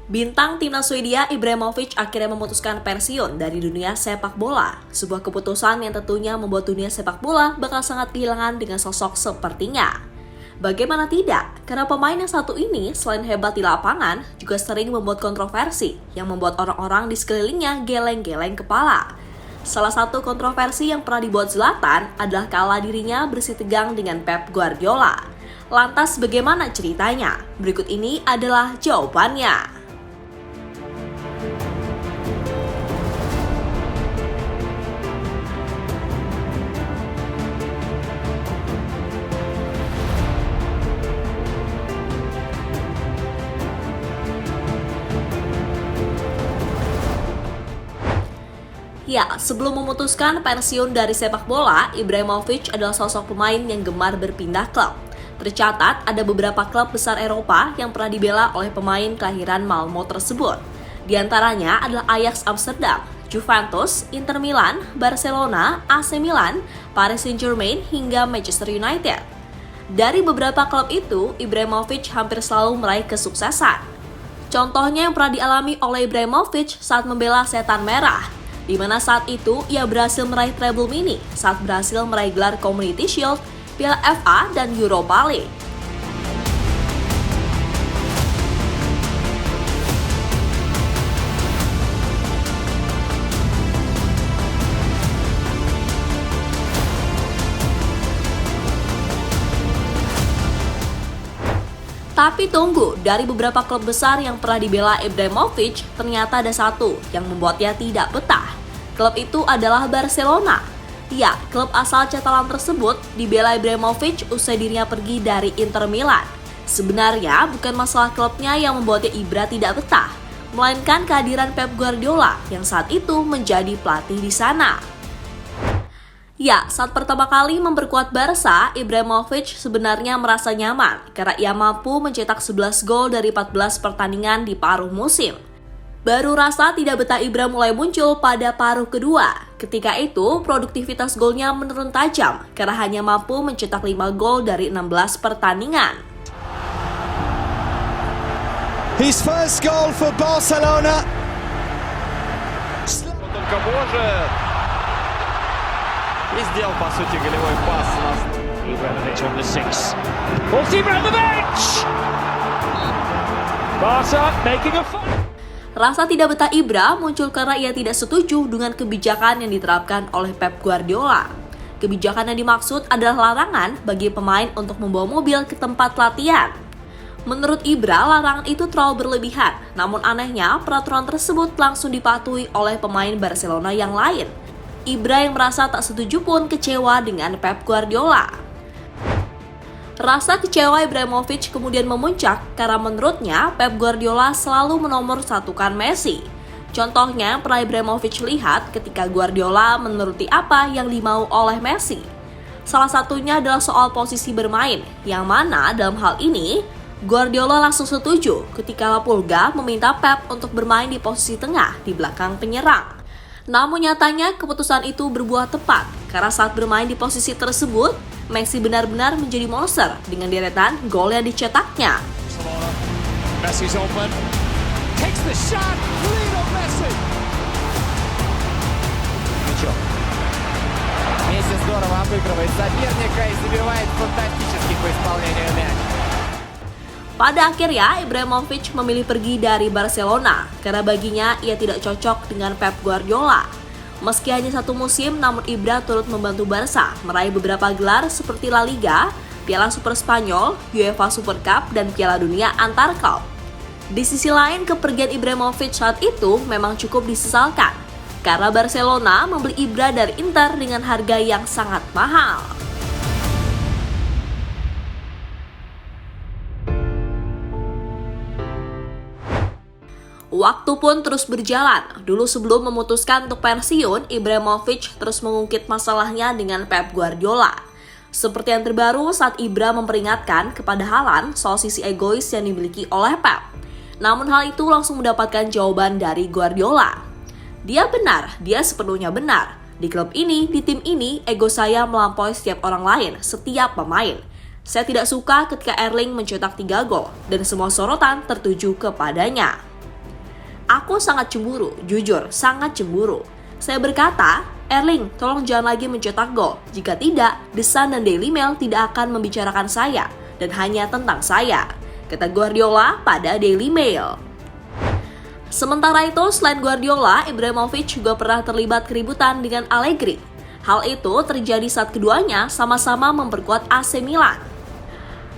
Bintang timnas Swedia Ibrahimovic akhirnya memutuskan pensiun dari dunia sepak bola. Sebuah keputusan yang tentunya membuat dunia sepak bola bakal sangat kehilangan dengan sosok sepertinya. Bagaimana tidak? Karena pemain yang satu ini selain hebat di lapangan, juga sering membuat kontroversi yang membuat orang-orang di sekelilingnya geleng-geleng kepala. Salah satu kontroversi yang pernah dibuat Zlatan adalah kala dirinya bersih tegang dengan Pep Guardiola. Lantas bagaimana ceritanya? Berikut ini adalah jawabannya. Ya, sebelum memutuskan pensiun dari sepak bola, Ibrahimovic adalah sosok pemain yang gemar berpindah klub. Tercatat ada beberapa klub besar Eropa yang pernah dibela oleh pemain kelahiran Malmo tersebut. Di antaranya adalah Ajax Amsterdam, Juventus, Inter Milan, Barcelona, AC Milan, Paris Saint-Germain, hingga Manchester United. Dari beberapa klub itu, Ibrahimovic hampir selalu meraih kesuksesan. Contohnya yang pernah dialami oleh Ibrahimovic saat membela Setan Merah, di mana saat itu ia berhasil meraih treble mini saat berhasil meraih gelar Community Shield, Piala FA, dan Europa League. Tapi tunggu, dari beberapa klub besar yang pernah dibela Ibrahimovic, ternyata ada satu yang membuatnya tidak betah. Klub itu adalah Barcelona. Ya, klub asal Catalan tersebut dibela Ibrahimovic usai dirinya pergi dari Inter Milan. Sebenarnya bukan masalah klubnya yang membuatnya Ibra tidak betah, melainkan kehadiran Pep Guardiola yang saat itu menjadi pelatih di sana. Ya, saat pertama kali memperkuat Barca, Ibrahimovic sebenarnya merasa nyaman karena ia mampu mencetak 11 gol dari 14 pertandingan di paruh musim. Baru rasa tidak betah Ibra mulai muncul pada paruh kedua. Ketika itu, produktivitas golnya menurun tajam karena hanya mampu mencetak 5 gol dari 16 pertandingan. His first goal for Barcelona. И сделал, по сути, голевой пас. Ibrahimovic on the six. What's Ibrahimovic? Barca making a fun. Rasa tidak betah Ibra muncul karena ia tidak setuju dengan kebijakan yang diterapkan oleh Pep Guardiola. Kebijakan yang dimaksud adalah larangan bagi pemain untuk membawa mobil ke tempat latihan. Menurut Ibra, larangan itu terlalu berlebihan. Namun anehnya, peraturan tersebut langsung dipatuhi oleh pemain Barcelona yang lain. Ibra yang merasa tak setuju pun kecewa dengan Pep Guardiola. Rasa kecewa Ibrahimovic kemudian memuncak karena menurutnya Pep Guardiola selalu menomor satukan Messi. Contohnya yang pernah Ibrahimovic lihat ketika Guardiola menuruti apa yang dimau oleh Messi. Salah satunya adalah soal posisi bermain, yang mana dalam hal ini Guardiola langsung setuju ketika La Pulga meminta Pep untuk bermain di posisi tengah di belakang penyerang. Namun nyatanya keputusan itu berbuah tepat karena saat bermain di posisi tersebut, Messi benar-benar menjadi monster dengan deretan gol yang dicetaknya. Messi's open. Takes the shot. Lionel Messi. Мячом. Месси здорово обыгрывает соперника и забивает фантастически по исполнению мяч. Pada akhirnya, Ibrahimovic memilih pergi dari Barcelona karena baginya ia tidak cocok dengan Pep Guardiola. Meski hanya satu musim, namun Ibra turut membantu Barca meraih beberapa gelar seperti La Liga, Piala Super Spanyol, UEFA Super Cup, dan Piala Dunia antar klub. Di sisi lain, kepergian Ibrahimovic saat itu memang cukup disesalkan, karena Barcelona membeli Ibra dari Inter dengan harga yang sangat mahal. Waktu pun terus berjalan. Dulu sebelum memutuskan untuk pensiun, Ibrahimovic terus mengungkit masalahnya dengan Pep Guardiola. Seperti yang terbaru saat Ibra memperingatkan kepada Haaland soal sisi egois yang dimiliki oleh Pep. Namun hal itu langsung mendapatkan jawaban dari Guardiola. Dia benar, dia sepenuhnya benar. Di klub ini, di tim ini, ego saya melampaui setiap orang lain, setiap pemain. Saya tidak suka ketika Erling mencetak 3 gol dan semua sorotan tertuju kepadanya. Aku sangat cemburu, jujur sangat cemburu. Saya berkata, Erling, tolong jangan lagi mencetak gol. Jika tidak, The Sun dan Daily Mail tidak akan membicarakan saya dan hanya tentang saya, kata Guardiola pada Daily Mail. Sementara itu, selain Guardiola, Ibrahimovic juga pernah terlibat keributan dengan Allegri. Hal itu terjadi saat keduanya sama-sama memperkuat AC Milan.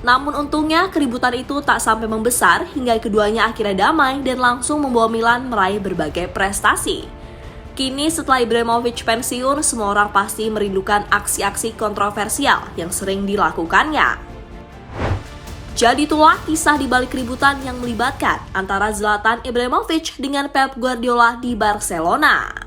Namun untungnya keributan itu tak sampai membesar hingga keduanya akhirnya damai dan langsung membawa Milan meraih berbagai prestasi. Kini setelah Ibrahimovic pensiun, semua orang pasti merindukan aksi-aksi kontroversial yang sering dilakukannya. Jadi itulah kisah di balik keributan yang melibatkan antara Zlatan Ibrahimovic dengan Pep Guardiola di Barcelona.